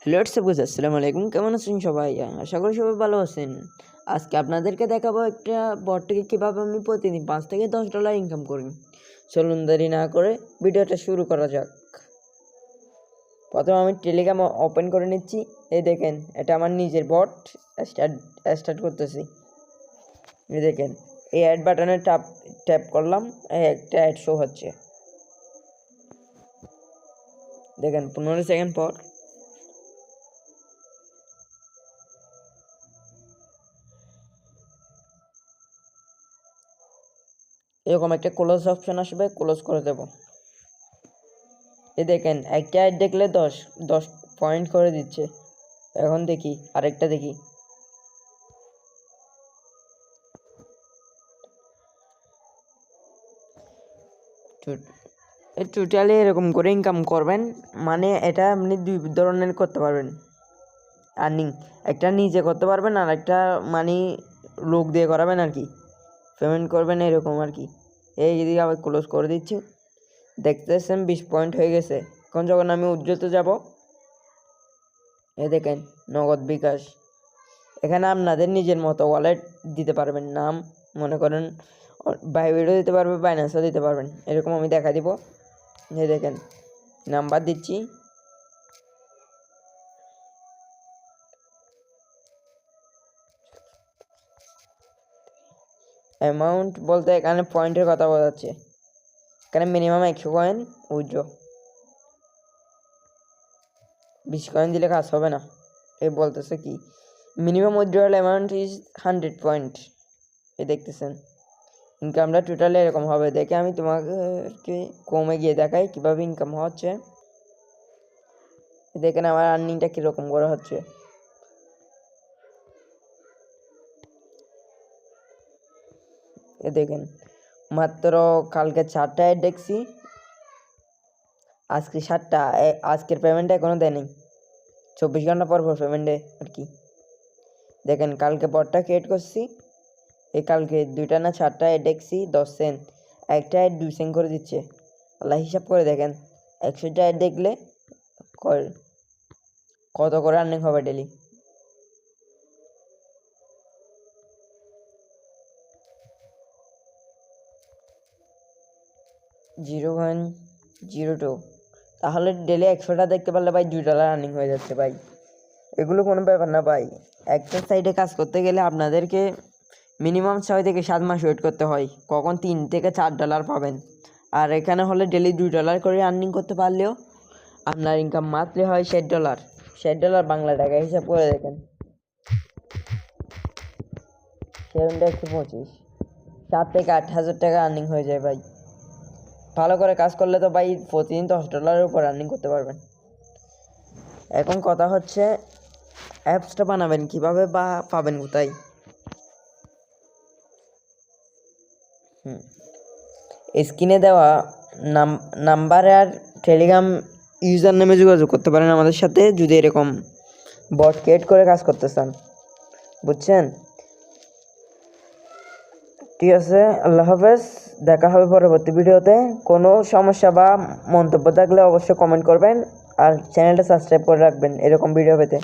Hello WhatsApp আসসালামু আলাইকুম, কেমন আছেন সবাই? আশা করি সবাই ভালো আছেন। আজকে আপনাদেরকে দেখাবো একটা বট থেকে কীভাবে আমি প্রতিদিন $5 থেকে $10 ইনকাম করি। চলুন দেরি না করে ভিডিওটা শুরু করা যাক। প্রথমে আমি টেলিগ্রাম ওপেন করে নিচ্ছি। এই দেখেন, এটা আমার নিজের বট। স্টার্ট করতেছি। এই দেখেন, এই অ্যাড বাটনে ট্যাপ করলাম, একটা অ্যাড শো হচ্ছে। দেখেন 15 সেকেন্ড পর এরকম একটা ক্লোজ অপশন আসবে, ক্লোজ করে দেব। এই দেখেন, একটা অ্যাড দেখলে 10 পয়েন্ট করে দিচ্ছে। এখন দেখি আরেকটা দেখি। টোটালি এরকম করে ইনকাম করবেন, মানে এটা আপনি দুই ধরনের করতে পারবেন আর্নিং। একটা নিজে করতে পারবেন, আর একটা মানে লোক দিয়ে করাবেন আর কি, পেমেন্ট করবেন এরকম আর কি। এই দিকে আবার ক্লোজ করে দিচ্ছি। দেখতেছেন 20 পয়েন্ট হয়ে গেছে। এখন যখন আমি উজ্জ্বলতে যাব, এই দেখেন নগদ বিকাশ। এখানে আপনাদের নিজের মতো ওয়ালেট দিতে পারবেন। নাম মনে করেন বাইবিটও দিতে পারবেন, বাইন্যান্সও দিতে পারবেন। এরকম আমি দেখা দিব। এই দেখেন, নাম্বার দিচ্ছি। অ্যামাউন্ট বলতে এখানে পয়েন্টের কথা বোঝাচ্ছে। এখানে মিনিমাম 100 কয়েন উইথড্র। 20 কয়েন দিলে কাজ হবে না। এই বলতেছে কি minimum withdrawal amount is 100 point. এই দেখতেছেন ইনকামটা টোটালি এরকম হবে। দেখে আমি তোমাকে কমে গিয়ে দেখাই কীভাবে ইনকাম হচ্ছে। দেখেন আমার আর্নিংটা কীরকম করে হচ্ছে। এ দেখেন, মাত্র কালকে 4টা অ্যাড দেখছি, আজকে 7টা। আজকের পেমেন্টটা এখনও দেয়নি, 24 ঘন্টা পর পেমেন্টে আর কি। দেখেন কালকে বটটা ক্রিয়েট করছি, এই কালকে 2টা না 4টা অ্যাড দেখছি, 10 সেন্ট। একটা অ্যাড 2 সেন্ট করে দিচ্ছে। আল্লাহ, হিসাব করে দেখেন 100টা অ্যাড দেখলে কত করে আর্নিং হবে ডেলি। $0.02। তাহলে ডেলি 100টা দেখতে পারলে ভাই $2 আর্নিং হয়ে যাচ্ছে ভাই। এগুলো কোনো ব্যাপার না ভাই। একটা সাইডে কাজ করতে গেলে আপনাদেরকে মিনিমাম 6 থেকে 7 মাস ওয়েট করতে হয়, কখন $3 থেকে $4 পাবেন। আর এখানে হলে ডেলি $2 করে আর্নিং করতে পারলেও আপনার ইনকাম মান্থলি হয় $60। $60 বাংলা টাকা হিসাব করে দেখেন, 125, 7 থেকে 8 হাজার টাকা আর্নিং হয়ে যায় ভাই। ভালো করে কাজ করলে তো ভাই প্রতিদিন $10 উপর আর্নিং করতে পারবেন। এখন কথা হচ্ছে অ্যাপসটা বানাবেন কিভাবে বা পাবেন কোথায়? স্ক্রিনে দেওয়া নাম্বার আর টেলিগ্রাম ইউজার নেমে যোগাযোগ করতে পারেন আমাদের সাথে, যদি এরকম বট ক্রিয়েট করে কাজ করতে চান। বুঝছেন? ঠিক আছে, আল্লাহ হাফেজ। দেখা হবে পরবর্তী ভিডিওতে। কোনো সমস্যা বা মন্তব্য থাকলে অবশ্যই কমেন্ট করবেন, আর চ্যানেলটা সাবস্ক্রাইব করে রাখবেন এরকম ভিডিও পেতে।